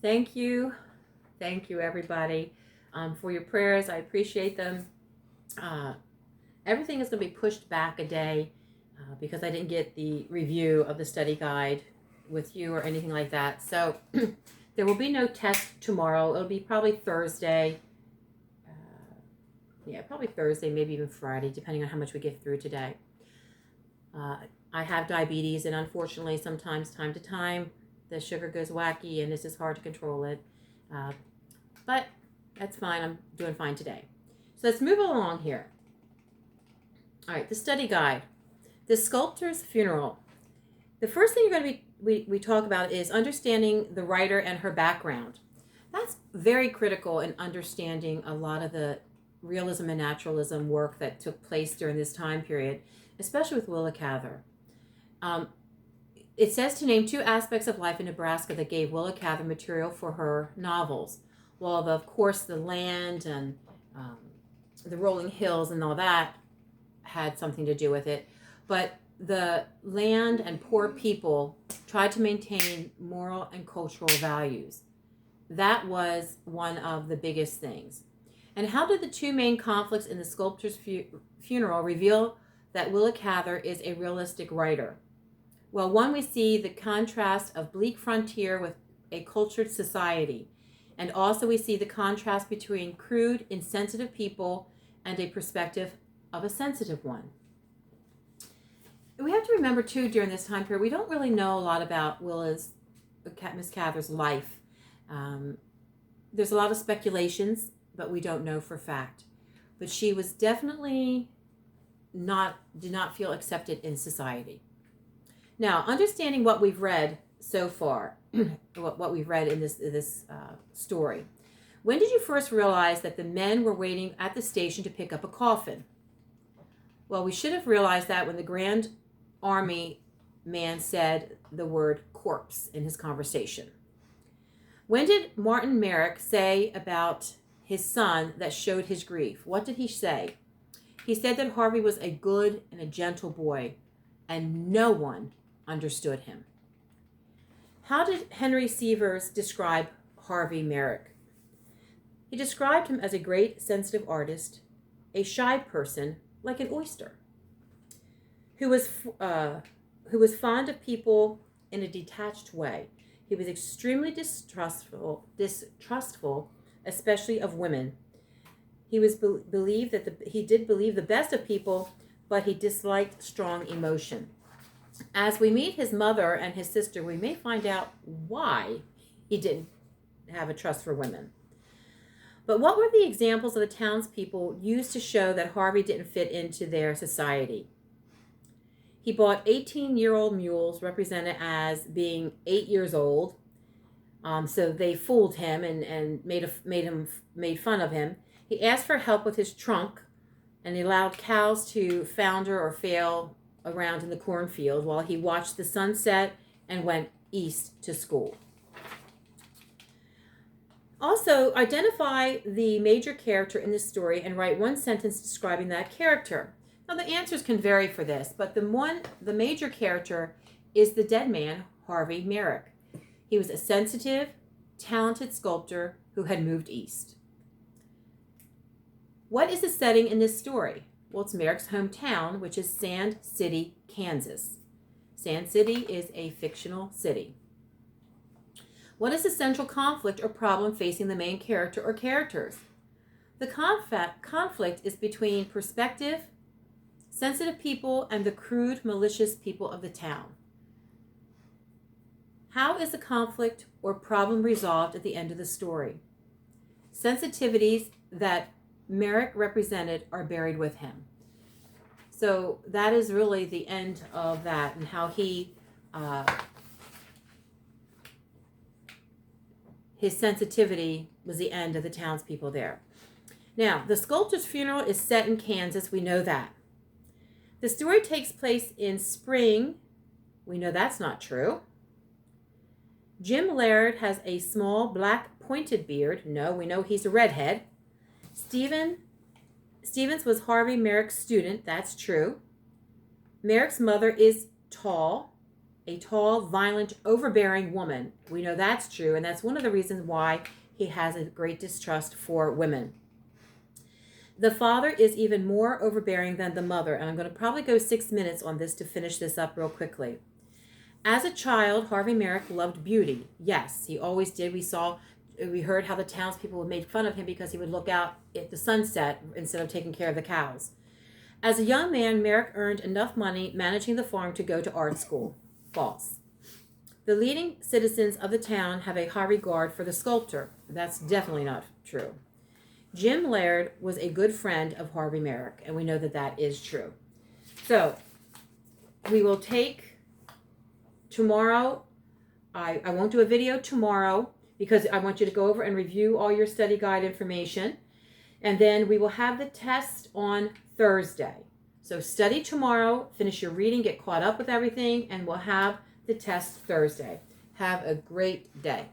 Thank you. Thank you, everybody, for your prayers. I appreciate them. Uh, Everything is going to be pushed back a day because I didn't get the review of the study guide with you or anything like that. So there will be no test tomorrow. It'll be probably Thursday. Yeah, probably Thursday, maybe even Friday, depending on how much we get through today. I have diabetes, and unfortunately, sometimes, time to time, the sugar goes wacky, and it's just hard to control it. But that's fine. I'm doing fine today. So let's move along here. All right, the study guide. The sculptor's funeral. The first thing you're going to we talk about is understanding the writer and her background. That's very critical in understanding a lot of the realism and naturalism work that took place during this time period, especially with Willa Cather. It says to name two aspects of life in Nebraska that gave Willa Cather material for her novels. Well, of course, the land and the rolling hills and all that had something to do with it. But the land and poor people tried to maintain moral and cultural values. That was one of the biggest things. And how did the two main conflicts in the sculptor's funeral reveal that Willa Cather is a realistic writer? Well, one, we see the contrast of bleak frontier with a cultured society. And also we see the contrast between crude, insensitive people and a perspective of a sensitive one. We have to remember, too, during this time period, we don't really know a lot about Miss Cather's life. There's a lot of speculations, but we don't know for fact. But she was definitely did not feel accepted in society. Now, understanding what we've read so far, what we've read in this story. When did you first realize that the men were waiting at the station to pick up a coffin? Well, we should have realized that when the Grand Army man said the word corpse in his conversation. When did Martin Merrick say about his son that showed his grief? What did he say? He said that Harvey was a good and a gentle boy, and no one understood him. How did Henry Sievers describe Harvey Merrick? He described him as a great sensitive artist, a shy person like an oyster, who was fond of people in a detached way. He was extremely distrustful, especially of women. He did believe the best of people, but he disliked strong emotion. As we meet his mother and his sister, we may find out why he didn't have a trust for women. But what were the examples of the townspeople used to show that Harvey didn't fit into their society? He bought 18-year-old mules represented as being 8 years old. So they fooled him and made fun of him. He asked for help with his trunk, and he allowed cows to founder or fail around in the cornfield while he watched the sunset and went east to school. Also, identify the major character in this story and write one sentence describing that character. Now, the answers can vary for this, but the major character is the dead man, Harvey Merrick. He was a sensitive, talented sculptor who had moved east. What is the setting in this story? Well, it's Merrick's hometown, which is Sand City, Kansas. Sand City is a fictional city. What is the central conflict or problem facing the main character or characters? The conflict is between perspective, sensitive people, and the crude, malicious people of the town. How is the conflict or problem resolved at the end of the story? Sensitivities that Merrick represented are buried with him. So that is really the end of that, and how his sensitivity was the end of the townspeople there. Now, the sculptor's funeral is set in Kansas. We know that. The story takes place in spring. We know that's not true. Jim Laird has a small black pointed beard. No, we know he's a redhead. Stevens was Harvey Merrick's student. That's true. Merrick's mother is tall. a tall, violent, overbearing woman. We know that's true, and that's one of the reasons why he has a great distrust for women. The father is even more overbearing than the mother, and I'm going to probably go 6 minutes on this to finish this up real quickly. As a child, Harvey Merrick loved beauty. Yes, he always did. We heard how the townspeople would make fun of him because he would look out at the sunset instead of taking care of the cows. As a young man, Merrick earned enough money managing the farm to go to art school. False. The leading citizens of the town have a high regard for the sculptor. That's definitely not true. Jim Laird was a good friend of Harvey Merrick, and we know that that is true. So, we will take tomorrow. I won't do a video tomorrow because I want you to go over and review all your study guide information. And then we will have the test on Thursday. So study tomorrow, finish your reading, get caught up with everything, and we'll have the test Thursday. Have a great day.